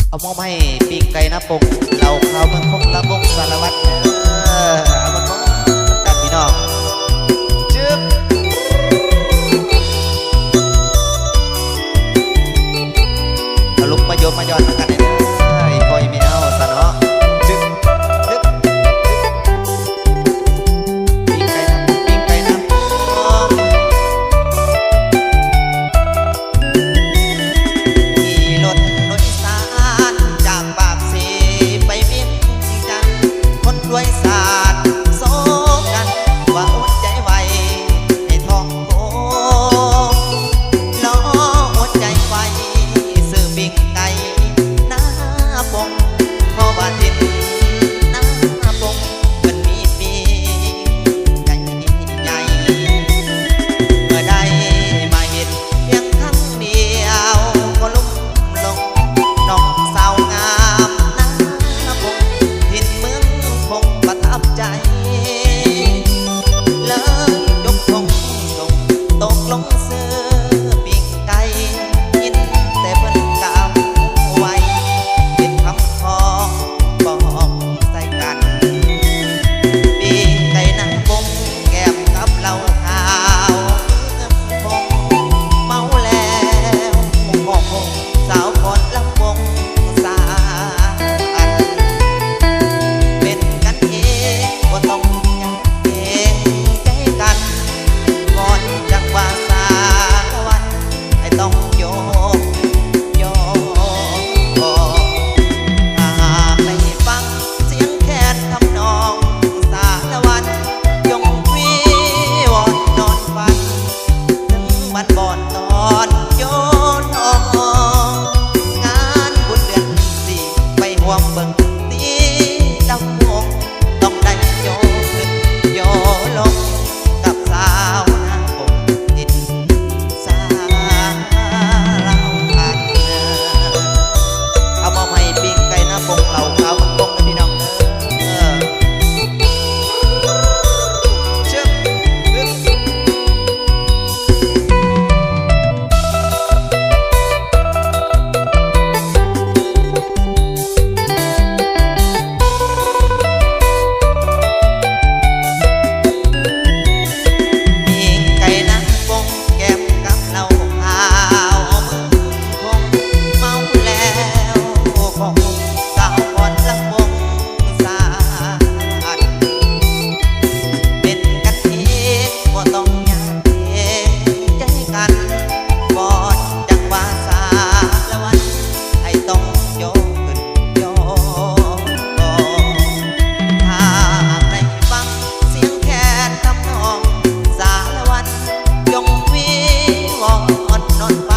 เอามอบให้ปีกไก่นะปงเราเขาเมืองคงละวงสารวัตรเอามาของกันพี่น้องจึ๊บเอาลุกมาโยมมาย้อนกันเลยพอยไม่เอาสะเนาะจึ๊บจึ๊บปีกไก่นะปีกไก่นะขี่รถโดยสารจากปากเสไปเวียงจันทน์คนรวยศาสตร์โซกันว่าอดใจไว้ให้ทองโกล้ออดใจไว้ซื้อปิ้งไก่หน้าปงเพราะว่าทินหน้าปงมันมีปีกไก่ใหญ่เมื่อใดมาเห็นเพียงครั้งเดียวก็ลุ่มลงน้องสาวงามหน้าปงทินเมืองคงประทับใจเลยยกธงส่งตกลงซื้อปิ้งไก่ยินแต่เพิ่นกล่าวไว้เป็นคำของบอกใส่กันปิ้งไก่นั่งปงแก้มกับเหล้าขาวคงเมาแล้วหอกคงสาวก่อนลำวงสาอันเป็นกันเองบ่ต้องยังเกรงใจกันก่อนจังว่าสาวันให้ต้องโยกโยกถ้าหากได้ฟังเสียงแคนทำนองสารวันยงวิวอนนอนฝันถึงวันบ่อนตอนโยนออกงานบุญเดือนสี่ไปห่วงเบิ่งตีดำวงต้องได้โยขึ้นโยลงกับสาวนาปงดินสาลาวพันเอามาให้ปิ้งไก่นะปงเหล่าขาวมันปงนะพี่น้องเชิบอึ๊บ ปิ้งไก่นั่งปงแก้มกับเหล้าขาวมือคงเมาแล้วคงสาวก่อนลำวงสาอันเป็นกันเองบ่ต้องยากเกรงใจกันก่อนจังว่าสาละวันให้ต้องโยกขึ้นโยกถ้าหากได้ฟังเสียงแคนทำนองสารวันยงวิวอนนอนฝั